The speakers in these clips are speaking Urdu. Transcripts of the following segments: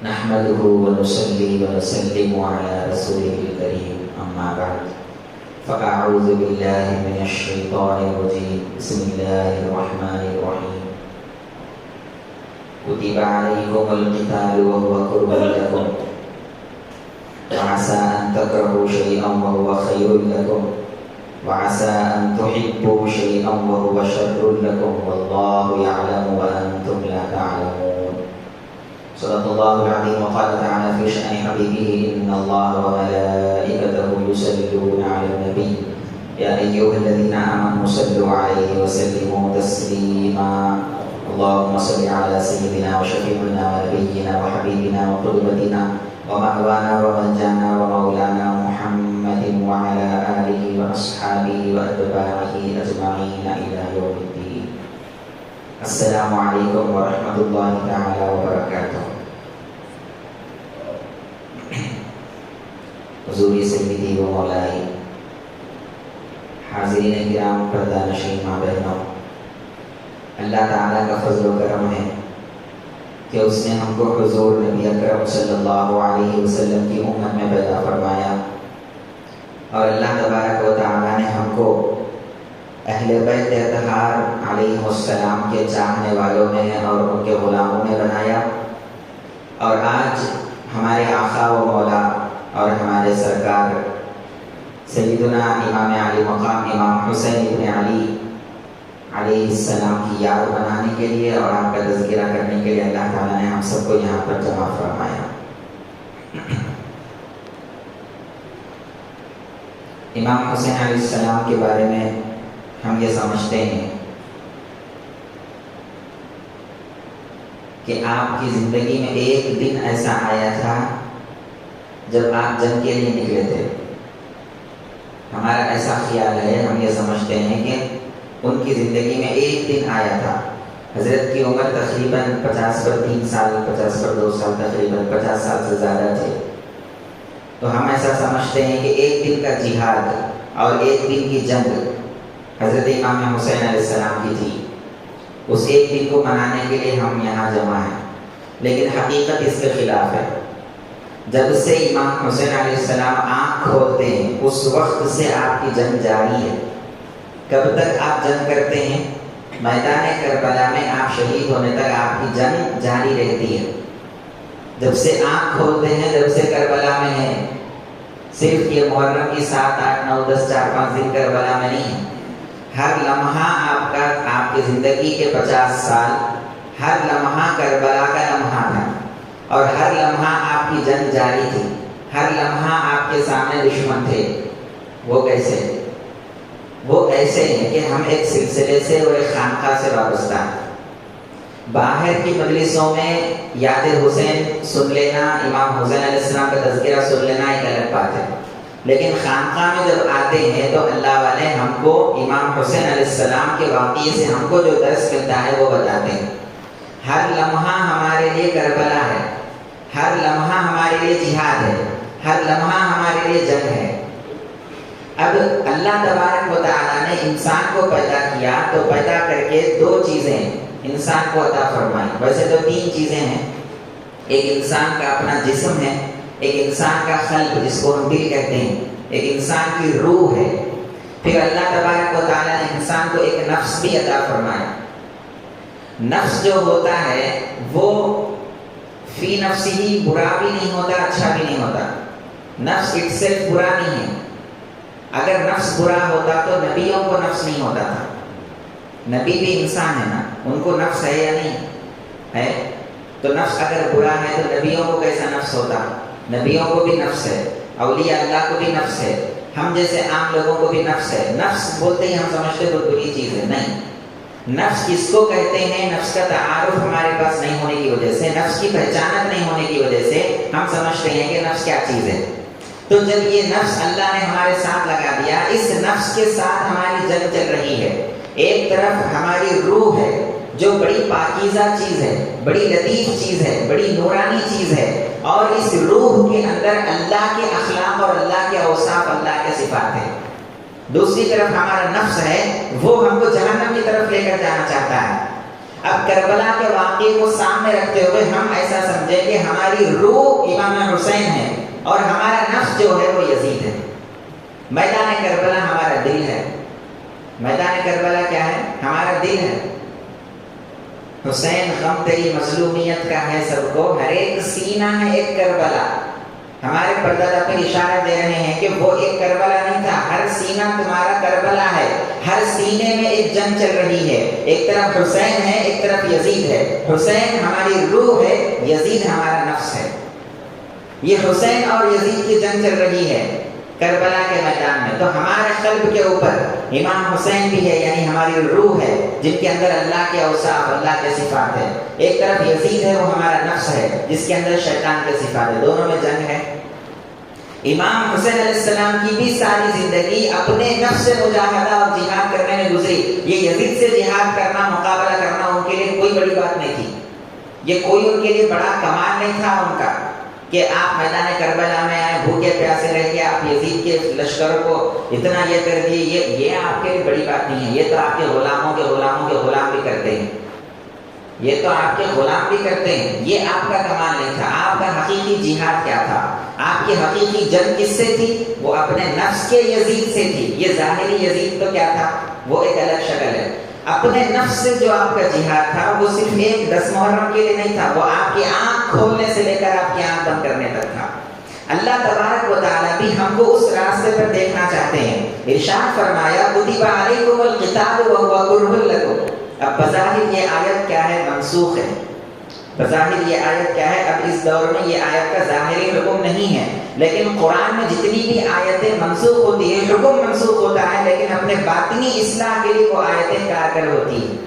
نحمده ونصلي ونسلم على رسوله الكريم أما بعد فأعوذ بالله من الشيطان الرجيم بسم الله الرحمن الرحيم كتب عليكم القتال وهو كره لكم وعسى أن تكرهوا شيئا وهو خير لكم وعسى أن تحبوا شيئا وهو شر لكم والله يعلم وأنتم لا تعلمون. صدق الله العظيم. وقال تعالى في شأن حبيبه إن الله وملائكته يصلون على النبي يا أيها الذين آمنوا صلوا عليه وسلموا تسليما. اللهم صل على سيدنا وشفيعنا ونبينا وحبيبنا وقدوتنا ومأوانا وملجأنا ومولانا محمد وعلى آله وأصحابه وأتباعه أجمعين إلى يوم الدين. السلام عليكم ورحمة الله تعالى وبركاته. حضور سیدی و مولائی، حاضرین کرام، پردہ نشین ماں بہنوں، اللہ تعالیٰ کا فضل و کرم ہے کہ اس نے ہم کو حضور نبی اکرم صلی اللہ علیہ وسلم کی امت میں پیدا فرمایا، اور اللہ تبارک و تعالیٰ نے ہم کو اہل بیت اطہار علیہ السلام کے چاہنے والوں میں اور ان کے غلاموں میں بنایا. اور آج ہمارے آقا و مولا اور ہمارے سرکار سیدنا امام علی مقام امام حسین ابن علی علیہ السلام کی یاد بنانے کے لیے اور آپ کا تذکرہ کرنے کے لیے اللہ تعالیٰ نے ہم سب کو یہاں پر جمع فرمایا. امام حسین علیہ السلام کے بارے میں ہم یہ سمجھتے ہیں کہ آپ کی زندگی میں ایک دن ایسا آیا تھا جب آپ جنگ کے لیے نکلے تھے. ہمارا ایسا خیال ہے، ہم یہ سمجھتے ہیں کہ ان کی زندگی میں ایک دن آیا تھا. حضرت کی عمر تقریباً 50 پر 3 سال، 50 پر 2 سال، تقریباً 50 سال سے زیادہ تھے. تو ہم ایسا سمجھتے ہیں کہ ایک دن کا جہاد اور ایک دن کی جنگ حضرت امام حسین علیہ السلام کی تھی. اس ایک دن کو منانے کے لیے ہم یہاں جمع ہیں، لیکن حقیقت اس کے خلاف ہے. جب سے امام حسین علیہ السلام آنکھ کھولتے ہیں اس وقت سے آپ کی جنگ جاری ہے. کب تک آپ جنگ کرتے ہیں؟ میدان کربلا میں آپ شہید ہونے تک آپ کی جنگ جاری رہتی ہے. جب سے آنکھ کھولتے ہیں، جب سے کربلا میں ہیں، صرف یہ محرم کی 7، 8، 9، 10، 4، 5 دن کربلا میں نہیں ہے. ہر لمحہ آپ کی زندگی کے 50 سال، ہر لمحہ کربلا کا لمحہ تھا، اور ہر لمحہ آپ کی جنگ جاری تھی. ہر لمحہ آپ کے سامنے دشمن تھے. وہ کیسے؟ وہ ایسے ہیں کہ ہم ایک سلسلے سے اور ایک خانقاہ سے وابستہ ہیں. باہر کی مجلسوں میں یاد حسین سن لینا، امام حسین علیہ السلام کا تذکرہ سن لینا ایک الگ بات ہے، لیکن خانقاہ میں جب آتے ہیں تو اللہ والے ہم کو امام حسین علیہ السلام کے واقعے سے ہم کو جو درس ملتا ہے وہ بتاتے ہیں. ہر لمحہ ہمارے لیے کربلا ہے، ہر لمحہ ہمارے لیے جہاد ہے، ہر لمحہ ہمارے لیے جنگ ہے. اب اللہ تبارک و تعالیٰ نے انسان کو پیدا کیا تو پیدا کر کے 2 چیزیں انسان کو عطا فرمائی. ویسے تو 3 چیزیں ہیں. ایک انسان کا اپنا جسم ہے، ایک انسان کا قلب جس کو ہم دل کہتے ہیں، ایک انسان کی روح ہے. پھر اللہ تبارک و تعالیٰ نے انسان کو ایک نفس بھی عطا فرمایا. نفس جو ہوتا ہے وہ فی نفسی ہی برا بھی نہیں ہوتا، اچھا بھی نہیں ہوتا. نفس اٹ سیلف برا نہیں ہے. اگر نفس برا ہوتا تو نبیوں کو نفس نہیں ہوتا تھا. نبی بھی انسان ہے نا، ان کو نفس ہے یا نہیں ہے؟ تو نفس اگر برا ہے تو نبیوں کو کیسا نفس ہوتا؟ نبیوں کو بھی نفس ہے، اولیاء اللہ کو بھی نفس ہے، ہم جیسے عام لوگوں کو بھی نفس ہے. نفس بولتے ہی ہم سمجھتے تو بری چیز ہے. نہیں، نفس کس کو کہتے ہیں؟ نفس کا تعارف ہمارے پاس نہیں ہونے کی وجہ سے، نفس کی پہچانت نہیں ہونے کی وجہ سے ہم سمجھتے ہیں کہ نفس کیا چیز ہے. تو جب یہ نفس اللہ نے ہمارے ساتھ لگا دیا، اس نفس کے ساتھ ہماری جنگ چل رہی ہے. ایک طرف ہماری روح ہے جو بڑی پاکیزہ چیز ہے، بڑی لطیف چیز ہے، بڑی نورانی چیز ہے، اور اس روح کے اندر اللہ کے اخلاق اور اللہ کے اوصاف، اللہ کے صفات ہیں. دوسری طرف ہمارا نفس ہے، وہ ہم کو جہنم کی طرف لے کر جانا چاہتا ہے. اب کربلا کے واقعے کو سامنے رکھتے ہوئے ہم ایسا سمجھیں کہ ہماری روح امام حسین ہے اور ہمارا نفس جو ہے وہ یزید ہے. میدان کربلا ہمارا دل ہے. میدان کربلا کیا ہے؟ ہمارا دل ہے. حسین غم تیری مظلومیت کا ہے سب کو، ہر ایک سینہ ہے ایک کربلا. ہمارے پردادا پہ اشارہ دے رہے ہیں کہ وہ ایک کربلا نہیں تھا، ہر سینہ تمہارا کربلا ہے. ہر سینے میں ایک جنگ چل رہی ہے، ایک طرف حسین ہے ایک طرف یزید ہے. حسین ہماری روح ہے، یزید ہمارا نفس ہے. یہ حسین اور یزید کی جنگ چل رہی ہے کربلا کے میدان میں. تو ہمارے قلب کے اوپر امام حسین بھی ہے، یعنی ہماری روح ہے جن کے اندر اللہ کے اوصاف، اللہ کے صفات ہے. ایک طرف یزید ہے، وہ ہمارا نفس ہے جس کے اندر شیطان کے صفات ہے. دونوں میں جنگ ہے. امام حسین علیہ السلام کی بھی ساری زندگی اپنے نفس سے مجاہدہ اور جہاد کرنے میں گزری. یہ یزید سے جہاد کرنا، مقابلہ کرنا ان کے لیے کوئی بڑی بات نہیں تھی. یہ کوئی ان کے لیے بڑا کمال نہیں تھا ان کا کہ آپ میدان کربلا میں آئے بھوکے پیاسے رہ کے آپ یزید کے لشکروں کو اتنا یہ کر دیے. یہ آپ کے لیے بڑی بات نہیں ہے. یہ تو آپ کے غلاموں کے غلام بھی کرتے ہیں. یہ تو آپ کے غلام بھی کرتے ہیں. یہ آپ کا کمال نہیں تھا. آپ کا حقیقی جہاد کیا تھا؟ آپ کی حقیقی جنگ کس سے تھی؟ وہ اپنے نفس کے یزید سے تھی. یہ ظاہری یزید تو کیا تھا؟ وہ ایک الگ شکل ہے. اپنے نفس سے جو آپ کا جہاد تھا وہ صرف ایک 10 محرم کے لیے نہیں تھا، وہ آپ کی آنکھ کھولنے سے لے کر آپ کی آنکھ بند کرنے تک تھا. اللہ تبارک و تعالیٰ بھی ہم کو اس راستے پر دیکھنا چاہتے ہیں. ارشاد فرمایا کتب علیکم القتال وہو کرہ لکم. اب بظاہر یہ آیت کیا ہے؟ منسوخ ہے. بظاہر یہ آیت کیا ہے؟ اب اس دور میں یہ آیت کا ظاہری حکم نہیں ہے، لیکن قرآن میں جتنی بھی آیتیں منسوخ ہوتی ہیں، حکم منسوخ ہوتا ہے، لیکن اپنے باطنی اصلاح کے لیے وہ آیتیں کارگر ہوتی ہیں.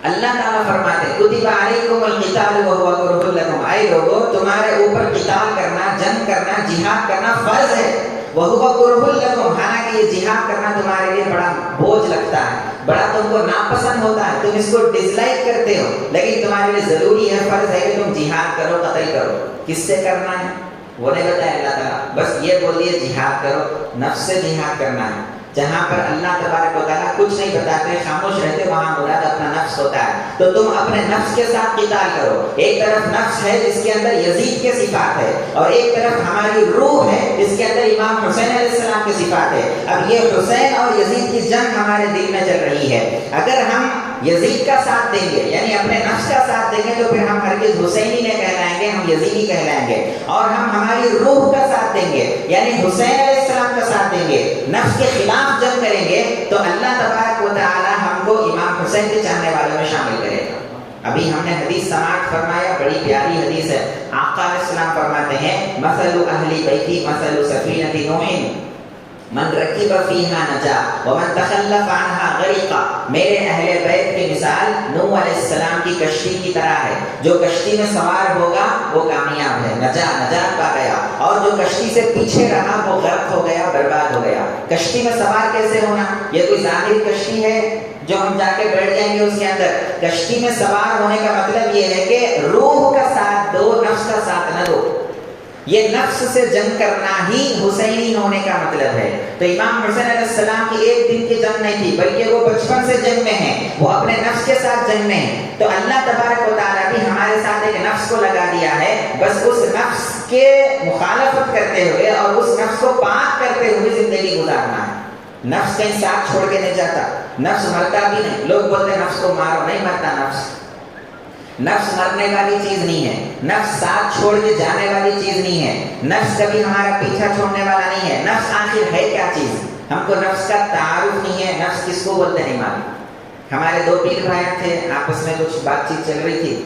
اللہ تعالیٰ فرماتے ہیں کتب علیکم القتال وہو کرہ لکم. اے لوگو تمہارے اوپر قتال کرنا، جنگ کرنا، جہاد کرنا فرض ہے. وہو کرہ لکم، حالانکہ یہ جہاد کرنا تمہارے لیے بڑا بوجھ لگتا ہے، بڑا تم کو ناپسند ہوتا ہے، تم اس کو ڈس لائک کرتے ہو، لیکن تمہارے لیے ضروری ہے، فرض ہے کہ تم جہاد کرو، قتل کرو. کس سے کرنا ہے وہ نہیں بتایا اللہ تعالیٰ. بس یہ بول دیے جہاد کرو. نفس سے جہاد کرنا ہے. جہاں پر اللہ تبارک و تعالیٰ کچھ نہیں بتاتے، خاموش رہتے، وہاں مراد اپنا نفس ہوتا ہے. تو تم اپنے نفس کے ساتھ قتال کرو. ایک طرف نفس ہے جس کے اندر یزید کے صفات ہے، اور ایک طرف ہماری روح ہے جس کے اندر امام حسین علیہ السلام کے صفات ہے. اب یہ حسین اور یزید کی جنگ ہمارے دل میں چل رہی ہے. اگر ہم یزید کا ساتھ دیں گے، یعنی اپنے نفس کا ساتھ دیں گے، تو پھر ہم ہرگز حسینی نہیں کہلائیں گے، ہم یزیدی کہلائیں گے. اور ہم ہماری روح کا ساتھ دیں گے، یعنی حسین علیہ السلام کا ساتھ دیں گے، نفس کے خلاف جنگ کریں گے، تو اللہ تبارک و تعالی ہم کو امام حسین کے چاہنے والوں میں شامل کرے گا. ابھی ہم نے حدیث سماعت فرمایا، بڑی پیاری حدیث ہے. آقا علیہ السلام فرماتے ہیں مثل اہل بیتی مثل سفینۃ نوح من رکب فیہا نجا ومن تخلف عنہا غرق. میرے اہل بیت کی مثال نوح علیہ السلام کی کشتی کی طرح ہے. جو کشتی میں سوار ہوگا وہ کامیاب ہے، نجات پا گیا، اور جو کشتی سے پیچھے رہا وہ غرق ہو گیا، برباد ہو گیا. کشتی میں سوار کیسے ہونا؟ یہ کوئی ظاہری کشتی ہے جو ہم جا کے بیٹھ جائیں گے اس کے اندر. کشتی میں سوار ہونے کا مطلب یہ ہے کہ روح کا ساتھ دو، نفس کا ساتھ نہ دو. یہ نفس سے جنگ کرنا ہی حسینی ہونے کا مطلب ہے. تو امام حسین علیہ السلام کی ایک دن کی جنگ نہیں تھی، بلکہ وہ بچپن سے جنگ میں ہیں، وہ اپنے نفس کے ساتھ جنگ میں ہیں. تو اللہ تبارک و تعالیٰ بھی ہمارے ساتھ ایک نفس کو لگا دیا ہے، بس اس نفس کے مخالفت کرتے ہوئے اور اس نفس کو پاک کرتے ہوئے زندگی گزارنا ہے. نفس کہیں ساتھ چھوڑ کے نہیں جاتا، نفس مرتا بھی نہیں. لوگ بولتے ہیں نفس کو مارو، نہیں مرتا نفس. نفس مرنے والی چیز نہیں ہے، نفس ساتھ چھوڑ کے جانے والی چیز نہیں ہے، نفس کبھی ہمارا پیچھا چھوڑنے والا نہیں ہے. نفس آخر ہے کیا چیز؟ ہم کو نفس کا تعارف نہیں ہے، نفس کس کو بولتے نہیں معلوم. ہمارے 2 پیر بھائی تھے، آپس میں کچھ بات چیت چل رہی تھی.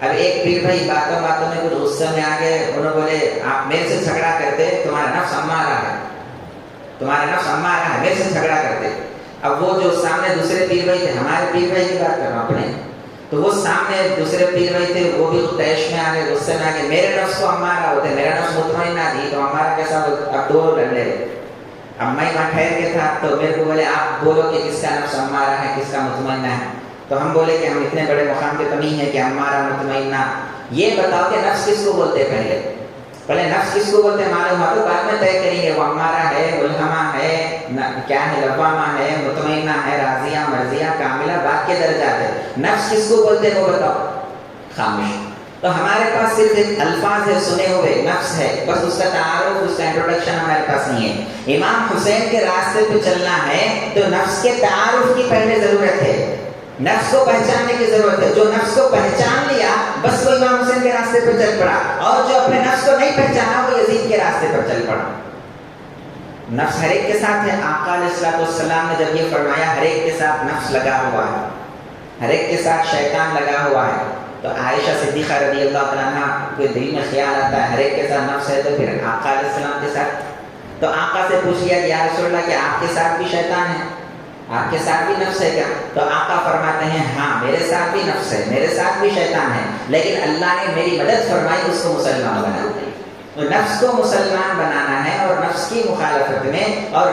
اب ایک پیر بھائی باتوں میں کچھ غصے میں آ گئے. انہوں بولے آپ میرے سے جھگڑا کرتے، تمہارا نفس امارہ ہے، تمہارا نفس امارہ ہے، میرے سے جھگڑا کرتے. اب وہ جو سامنے دوسرے پیر بھائی تھے، ہمارے پیر بھائی کی بات کر رہا ہوں اپنے، تو وہ سامنے دوسرے پیر بھائی تھے، وہ بھی تیش میں آ گئے، غصے میں آ گئے. میرے نفس کو امارہ ہوتے، میرا نفس مطمئن نہ دی، تو ہمارا کیسا؟ اب 2 لڑنے رہے. اب میں وہاں ٹھہر کے تھا، تو میرے کو بولے آپ بولو کہ کس کا نفس امارہ ہے، کس کا مطمئنہ ہے. تو ہم بولے کہ ہم اتنے بڑے مقام کے تو نہیں ہے کہ ہمارا مطمئنہ. یہ بتاؤ کہ نفس کس کو بولتے پہلے؟ پہلے نفس کس کو بولتے ہیں معلوم ہوا تو بعد میں طے کریں گے، وہ ہمارا ہے، ملہمہ ہے، کیا ہے، لوامہ ہے، مطمئنہ ہے، راضیہ، مرضیہ، کاملہ، بعد کے درجات ہے۔ نفس کس کو بولتے ہیں وہ بتاؤ؟ خاموش۔ تو ہمارے پاس صرف ایک الفاظ ہے سنے ہوئے، نفس ہے، بس اس کا تعارف، اس کا انٹروڈکشن ہمارے پاس نہیں ہے۔ امام حسین کے راستے پہ چلنا ہے تو نفس کے تعارف کی پہلے ضرورت ہے، نفس کو پہچاننے کی ضرورت ہے۔ جو نفس کو پہچان لیا بس وہ امام حسین کے راستے پر چل پڑا، اور جو اپنے نفس کو نہیں پہچانا وہ یزید کے راستے پر چل پڑا۔ نفس ہر ایک کے ساتھ ہے۔ آقا علیہ السلام نے جب یہ فرمایا ہر ایک کے ساتھ نفس لگا ہوا ہے، ہر ایک کے ساتھ شیطان لگا ہوا ہے، تو عائشہ صدیقہ رضی اللہ عنہا کے دل میں خیال آتا ہے ہر ایک کے ساتھ نفس ہے تو پھر آقا علیہ السلام کے ساتھ؟ تو آقا سے پوچھ لیا کہ یا رسول اللہ کہ آپ کے ساتھ بھی شیطان ہے، آپ کے ساتھ بھی نفس ہے کیا؟ تو آقا فرماتے ہیں ہاں میرے ساتھ بھی نفس ہے، میرے ساتھ بھی شیطان ہے، لیکن اللہ نے میری مدد فرمائی اس کو مسلمان بنا۔ تو نفس کو مسلمان بنانا ہے، اور نفس کی مخالفت میں، اور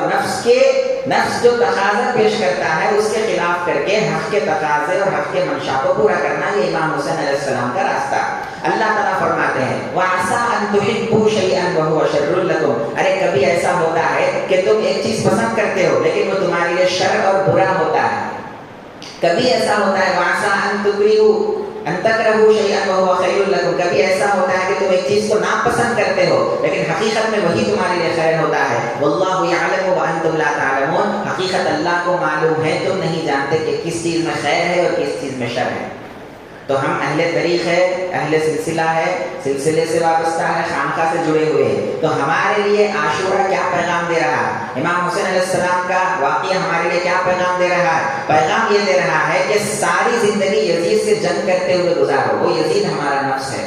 نفس جو تقاضا پیش کرتا ہے اس کے خلاف کر کے حق کے تقاضے اور حق کے منشا کو پورا کرنا، یہ امام حسین علیہ السلام کا راستہ۔ اللہ تعالیٰ فرماتے ہیں وَعَسَىٰ أَن تُحِبُّوا شَيْئًا وَهُوَ شَرٌّ لَكُمْ، ارے کبھی ایسا ہوتا ہے کہ تم ایک چیز پسند کرتے ہو لیکن وہ تمہارے لیے شر اور برا ہوتا ہے۔ کبھی ایسا ہوتا ہے وَعَسَىٰ أَن تُكْرِهُوا أَن تَكْرَهُوا شَيْئًا وَهُوَ خَيْرٌ لَكُمْ، کبھی ایسا ہوتا ہے کہ تم ایک چیز کو ناپسند کرتے ہو لیکن حقیقت میں وہی تمہارے لیے خیر ہوتا ہے۔ وَاللَّهُ يَعْلَمُ وَأَنْتُمْ لَا تَعْلَمُونَ، حقیقت اللہ کو معلوم ہے، تم نہیں جانتے کہ کس چیز میں خیر ہے اور کس چیز میں شر ہے۔ تو ہم اہل طریق ہے، اہل سلسلہ ہے، سلسلے سے وابستہ ہے، خانقاہ سے جڑے ہوئے ہیں، تو ہمارے لیے عاشورہ کیا پیغام دے رہا ہے؟ امام حسین علیہ السلام کا واقعہ ہمارے لیے کیا پیغام دے رہا ہے؟ پیغام یہ دے رہا ہے کہ ساری زندگی یزید سے جنگ کرتے ہوئے گزارو، وہ یزید ہمارا نفس ہے،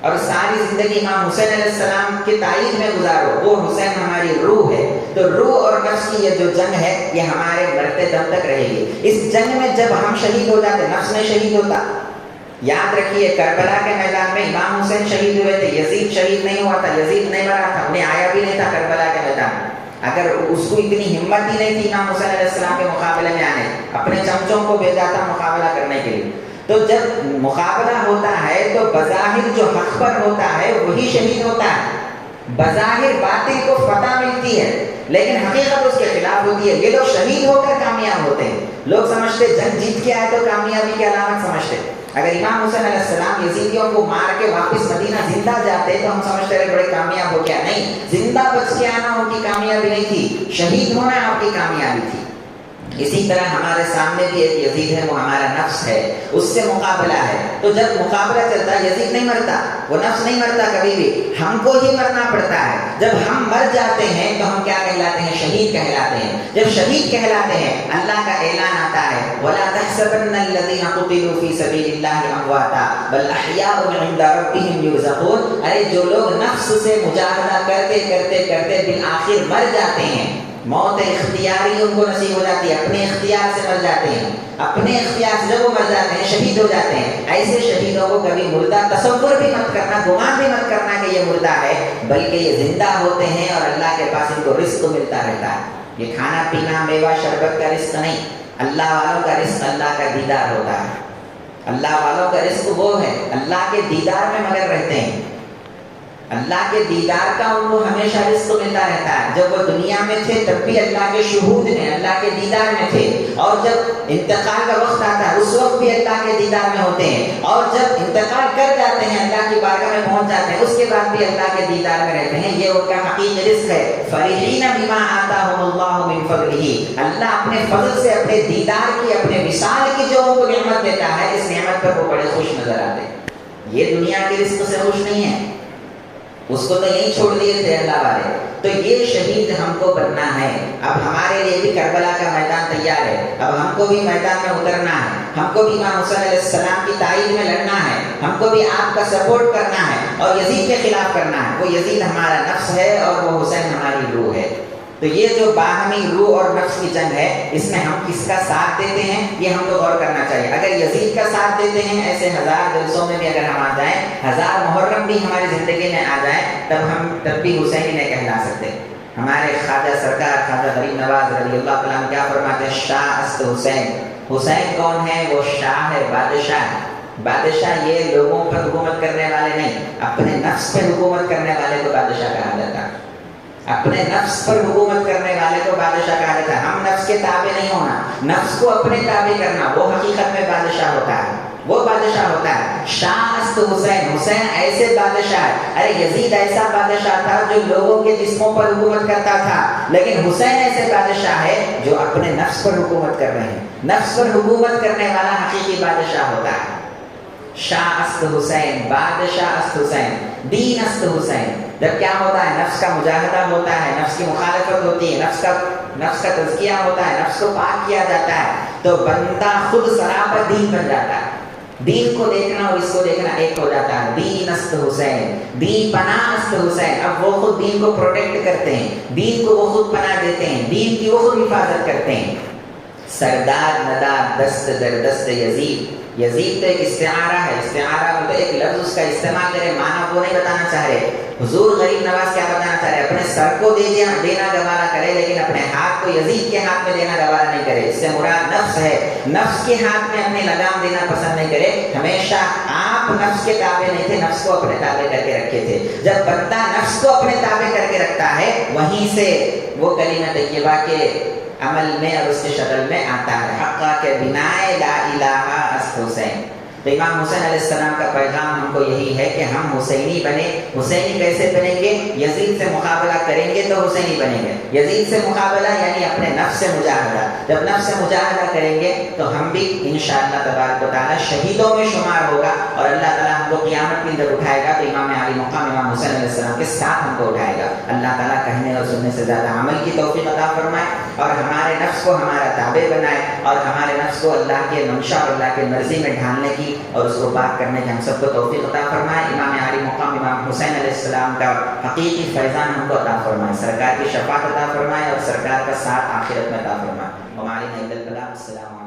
اور ساری زندگی امام حسین علیہ السلام کی تائید میں گزارو، وہ حسین ہماری روح ہے۔ تو روح اور نفس کی یہ جو جنگ ہے یہ ہمارے مرتے دم تک رہے گی۔ اس جنگ میں جب ہم شہید ہو جاتے، نفس میں شہید ہوتا، یاد رکھیے کربلا کے میدان میں امام حسین شہید ہوئے تھے، یزید شہید نہیں ہوا تھا، یزید نہیں مرا تھا، انہیں آیا بھی نہیں تھا کربلا کے میدان میں۔ اگر اس کو اتنی ہمت ہی نہیں تھی امام حسین علیہ السلام کے مقابلے میں آنے، اپنے چمچوں کو بھیجا تھا مقابلہ کرنے کے لیے۔ تو جب مقابلہ ہوتا ہے تو بظاہر جو حق پر ہوتا ہے وہی شہید ہوتا ہے، بظاہر باطل کو فتح ملتی ہے لیکن حقیقت اس کے خلاف ہوتی ہے۔ یہ لوگ شہید ہو کر کامیاب ہوتے ہیں، لوگ سمجھتے جنگ جیت کے آئے تو کامیابی کی علامت سمجھتے۔ اگر امام حسین علیہ السلام یزیدیوں کو مار کے واپس مدینہ زندہ جاتے تو ہم سمجھتے رہے بڑے کامیاب ہو گیا، نہیں، زندہ بچ کے آنا ان کی کامیابی نہیں تھی، شہید ہونا آپ کی کامیابی تھی۔ اسی طرح ہمارے سامنے بھی ایک یزید ہے، وہ ہمارا نفس ہے، اس سے مقابلہ ہے۔ تو جب مقابلہ چلتا ہے یزید نہیں مرتا، وہ نفس نہیں مرتا کبھی بھی، ہم کو ہی مرنا پڑتا ہے۔ جب ہم مر جاتے ہیں تو ہم کیا کہلاتے ہیں؟ شہید کہلاتے ہیں۔ جب شہید کہلاتے ہیں اللہ کا اعلان آتا ہے وَلَا تَحْسَبَنَّ الَّذِينَ قُتِلُوا فِي سَبِيلِ اللَّهِ أَمْوَاتًا بَلْ أَحْيَاءٌ عِندَ رَبِّهِمْ يُرْزَقُونَ، ارے جو لوگ نفس سے مجاہدہ کرتے کرتے کرتے بالآخر مر جاتے ہیں، موت اختیاری ان کو نصیب ہو جاتی ہے، اپنے اختیار سے مر جاتے ہیں، اپنے اختیار سے جب وہ مر جاتے ہیں شہید ہو جاتے ہیں۔ ایسے شہیدوں کو کبھی مردہ تصور بھی مت کرنا، گمان بھی مت کرنا کہ یہ مردہ ہے، بلکہ یہ زندہ ہوتے ہیں اور اللہ کے پاس ان کو رزق ملتا رہتا ہے۔ یہ کھانا پینا میوہ شربت کا رزق نہیں، اللہ والوں کا رزق اللہ کا دیدار ہوتا ہے۔ اللہ والوں کا رزق وہ ہے اللہ کے دیدار میں مگر رہتے ہیں، اللہ کے دیدار کا ان کو ہمیشہ رزق ملتا رہتا ہے۔ جب وہ دنیا میں تھے تب بھی اللہ کے شہود میں، اللہ کے دیدار میں تھے، اور جب انتقال کا وقت آتا ہے اس وقت بھی اللہ کے دیدار میں ہوتے ہیں، اور جب انتقال کر جاتے ہیں اللہ کی بارگاہ میں پہنچ جاتے ہیں اس کے بعد بھی اللہ کے دیدار میں رہتے ہیں۔ یہ ان کا حقیقی رزق ہے۔ فرحین بما آتاہم اللہ من فضلہ، اللہ اپنے فضل سے، اپنے دیدار کی، اپنے وصال کی جو ان کو نعمت دیتا ہے، اس نعمت پر وہ بڑے خوش نظر آتے ہیں۔ یہ دنیا کے رزق سے خوش نہیں ہے، اس کو تو یہیں چھوڑ دیے تھے اللہ والے۔ تو یہ شہید ہم کو بننا ہے۔ اب ہمارے لیے بھی کربلا کا میدان تیار ہے، اب ہم کو بھی میدان میں اترنا ہے، ہم کو بھی امام حسین علیہ السلام کی تائید میں لڑنا ہے، ہم کو بھی آپ کا سپورٹ کرنا ہے اور یزید کے خلاف کرنا ہے۔ وہ یزید ہمارا نفس ہے اور وہ حسین ہماری روح ہے۔ تو یہ جو باہمی روح اور نفس کی جنگ ہے، اس میں ہم کس کا ساتھ دیتے ہیں یہ ہم کو غور کرنا چاہیے۔ اگر یزید کا ساتھ دیتے ہیں، ایسے 1000 جلسوں میں بھی اگر ہم آ جائیں، 1000 محرم بھی ہماری زندگی میں آ جائیں، تب بھی حسینی نہیں کہلا سکتے۔ ہمارے خواجہ سرکار خواجہ غریب نواز رضی اللہ تعالیٰ کیا فرماتے ہیں؟ شاہ است حسین، حسین کون ہے؟ وہ شاہ ہے، بادشاہ ہے۔ بادشاہ یہ لوگوں پر حکومت کرنے والے نہیں، اپنے نفس پر حکومت کرنے والے کو بادشاہ کہا جاتا ہے. اپنے نفس پر حکومت کرنے والے کو بادشاہ کہا جاتا ہے. ہم نفس کے تابع نہیں ہونا، نفس کو اپنے تابع کرنا، وہ حقیقت میں بادشاہ ہوتا ہے، وہ بادشاہ ہوتا ہے. شاہ است حسین، حسین ایسے بادشاہ ہے. ارے یزید ایسا بادشاہ تھا جو لوگوں کے جسموں پر حکومت کرتا تھا، لیکن حسین ایسے بادشاہ ہے جو اپنے نفس پر حکومت کر رہے ہیں. نفس پر حکومت کرنے والا حقیقی بادشاہ ہوتا ہے. شاہ است حسین، بادشاہ است حسین، دین است حسین. جب کیا ہوتا ہے؟ نفس کا مجاہدہ ہوتا ہے، نفس کی مخالفت ہوتی ہے، نفس کا تزکیہ ہوتا ہے، نفس کو پاک کیا جاتا ہے، تو بندہ خود سراپر دین بن جاتا ہے. دین کو دیکھنا اور اس کو دیکھنا ایک ہو جاتا ہے. دین است حسین، دین پناہ است حسین. اب وہ خود دین کو پروٹیکٹ کرتے ہیں، دین کو وہ خود پناہ دیتے ہیں، دین کی وہ خود حفاظت کرتے ہیں. سردار ندار دست در دست یزید. یزید تو ایک استعارہ ہے، استعارہ میں تو ایک لفظ اس کا استعمال کرے، معنی وہ نہیں بتانا چاہ رہے. حضور غریب نواز کیا بتانا چاہ رہے؟ اپنے سر کو دینا گوارا کرے، لیکن اپنے ہاتھ کو یزید کے ہاتھ میں دینا گوارا نہیں کرے. اس سے مراد نفس ہے، نفس کے ہاتھ میں اپنی لگام دینا پسند نہیں کرے. ہمیشہ آپ نفس کے تابع نہیں تھے، نفس کو اپنے تابع کر کے رکھے تھے. جب بندہ نفس کو اپنے تابع کر کے رکھتا ہے، وہیں سے وہ کلمہ طیبہ کے عمل میں اور اس کے شکل میں آتا ہے. حقا کے بنائے لا الہ است حسین. تو امام حسین علیہ السلام کا پیغام ہم کو یہی ہے کہ ہم حسینی بنے. حسینی کیسے بنیں گے؟ یزید سے مقابلہ کریں گے تو حسینی بنیں گے. یزید سے مقابلہ یعنی اپنے نفس سے مجاہدہ. جب نفس سے مجاہدہ کریں گے تو ہم بھی انشاءاللہ تبارک و تعالی شہیدوں میں شمار ہوگا، اور اللہ تعالیٰ ہم کو قیامت کے اندر اٹھائے گا تو امام علی مقام امام حسین علیہ السلام کے ساتھ ہم کو اٹھائے گا. اللہ تعالیٰ کہنے اور سننے سے زیادہ عمل کی توفیق عطا فرمائے، اور ہمارے نفس کو ہمارا تابع بنائے، اور ہمارے نفس کو اللہ کے منشا اور اللہ کے مرضی میں ڈھالنے کی اور اس کو بات کرنے کی ہم سب کو توفیق عطا فرمائے. امام علی مقام امام حسین علیہ السلام کا حقیقی فیضان ہم کو عطا فرمائے، سرکار کی شفاعت عطا فرمائے، اور سرکار کا ساتھ آخرت میں عطا فرمائے. ہماری السلام